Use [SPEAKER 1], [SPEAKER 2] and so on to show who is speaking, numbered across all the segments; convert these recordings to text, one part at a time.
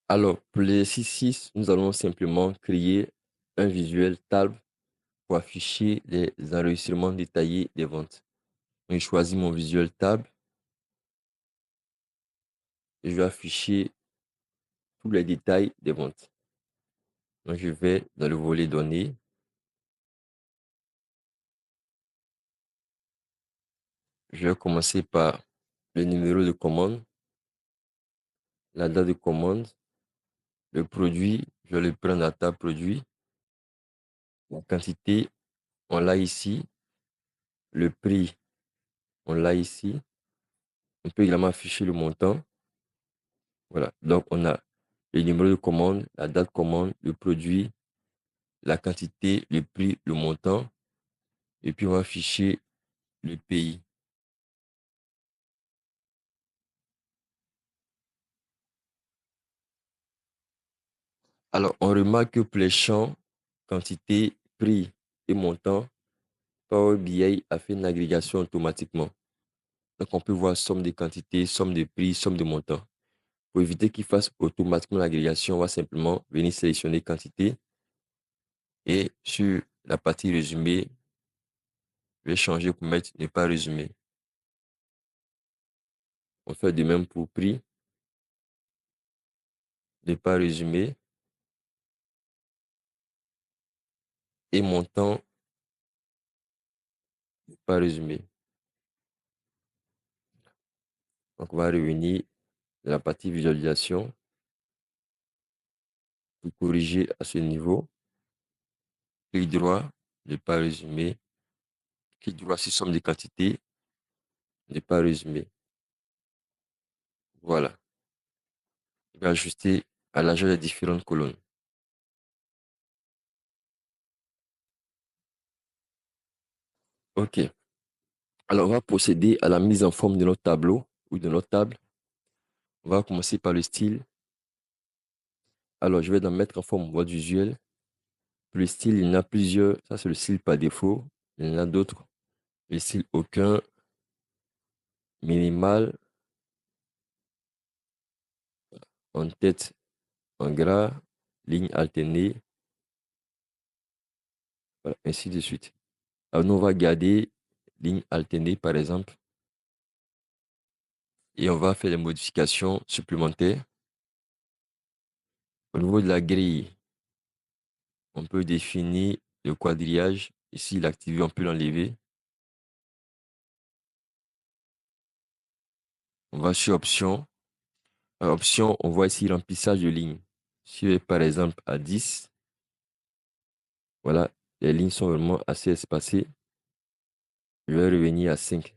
[SPEAKER 1] Alors, pour l'exercice 6, nous allons simplement créer un visuel table pour afficher les enregistrements détaillés des ventes. Donc, je choisis mon visuel table et je vais afficher tous les détails des ventes. Donc, je vais dans le volet données. Je vais commencer par le numéro de commande, la date de commande, le produit, je vais le prendre à table produit, la quantité, on l'a ici, le prix, on l'a ici. On peut également afficher le montant. Voilà, donc on a le numéro de commande, la date de commande, le produit, la quantité, le prix, le montant, et puis on va afficher le pays. Alors, on remarque que pour les champs, quantité, prix et montant, Power BI a fait une agrégation automatiquement. Donc, on peut voir somme de quantité, somme de prix, somme de montant. Pour éviter qu'il fasse automatiquement l'agrégation, on va simplement venir sélectionner quantité et sur la partie résumé, je vais changer pour mettre ne pas résumer. On fait de même pour prix, ne pas résumer et montant, ne pas résumer. Donc, on va revenir dans la partie visualisation pour corriger à ce niveau. Clic droit, ne pas résumer. Clic droit sur somme de quantité, ne pas résumer. Voilà. Je vais ajuster à largeur des différentes colonnes. OK. Alors, on va procéder à la mise en forme de notre tableau ou de notre table. On va commencer par le style. Alors, je vais dans mettre en forme boîte visuelle. Pour le style, il y en a plusieurs. Ça, c'est le style par défaut. Il y en a d'autres. Le style aucun, minimal, en tête, en gras, ligne alternée, voilà, ainsi de suite. Alors, nous, on va garder ligne alternée, par exemple, et on va faire des modifications supplémentaires. Au niveau de la grille, on peut définir le quadrillage. Ici, il est activé, on peut l'enlever. On va sur Options. Option, on voit ici remplissage de lignes. Si je vais par exemple à 10, voilà, les lignes sont vraiment assez espacées. Je vais revenir à 5.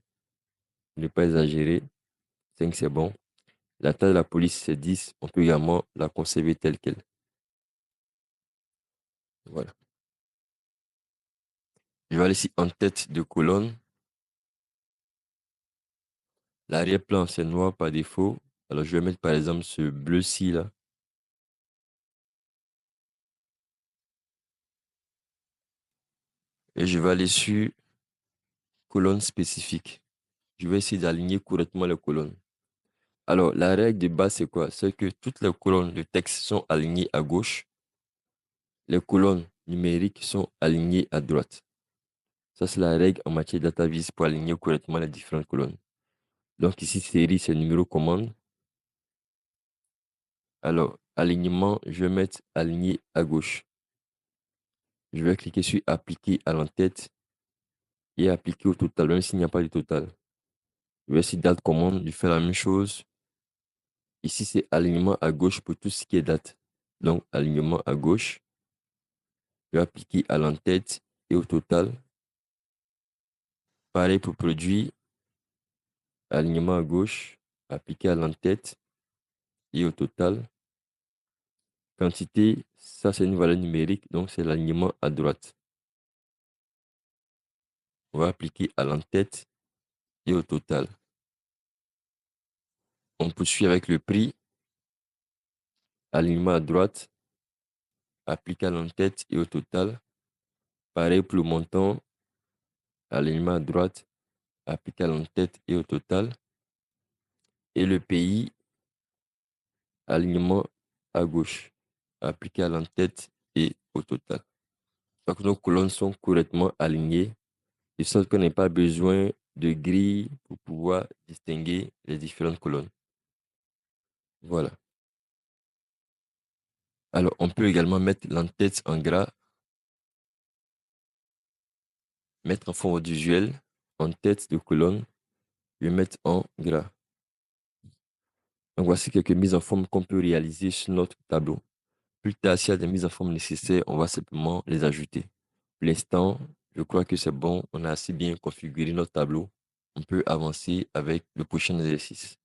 [SPEAKER 1] Ne pas exagérer. 5, c'est bon. La taille de la police, c'est 10. On peut également la conserver telle qu'elle. Voilà. Je vais aller ici en tête de colonne. L'arrière-plan, c'est noir par défaut. Alors, je vais mettre par exemple ce bleu-ci là. Et je vais aller sur colonne spécifique. Je vais essayer d'aligner correctement les colonnes. Alors, la règle de base, c'est quoi? C'est que toutes les colonnes de texte sont alignées à gauche. Les colonnes numériques sont alignées à droite. Ça, c'est la règle en matière de DataVis pour aligner correctement les différentes colonnes. Donc, ici, série, c'est numéro commande. Alors, alignement, je vais mettre aligné à gauche. Je vais cliquer sur appliquer à l'entête et appliquer au total, même s'il n'y a pas de total. Je vais sur date commande, je fais la même chose. Ici, c'est alignement à gauche pour tout ce qui est date. Donc, alignement à gauche. Je vais appliquer à l'entête et au total. Pareil pour produit, alignement à gauche, appliqué à l'entête et au total. Quantité, ça c'est une valeur numérique, donc c'est l'alignement à droite. On va appliquer à l'entête et au total. On poursuit avec le prix, alignement à droite, appliqué à l'entête et au total. Pareil pour le montant, alignement à droite, appliqué à l'entête et au total. Et le pays, alignement à gauche, appliqué à l'entête et au total. Donc, nos colonnes sont correctement alignées, de sorte qu'on n'a pas besoin de grille pour pouvoir distinguer les différentes colonnes. Voilà. Alors, on peut également mettre l'entête en gras, mettre en forme visuelle, en tête de colonne, et mettre en gras. Donc, voici quelques mises en forme qu'on peut réaliser sur notre tableau. Plus tard, s'il y a des mises en forme nécessaires, on va simplement les ajouter. Pour l'instant, je crois que c'est bon. On a assez bien configuré notre tableau. On peut avancer avec le prochain exercice.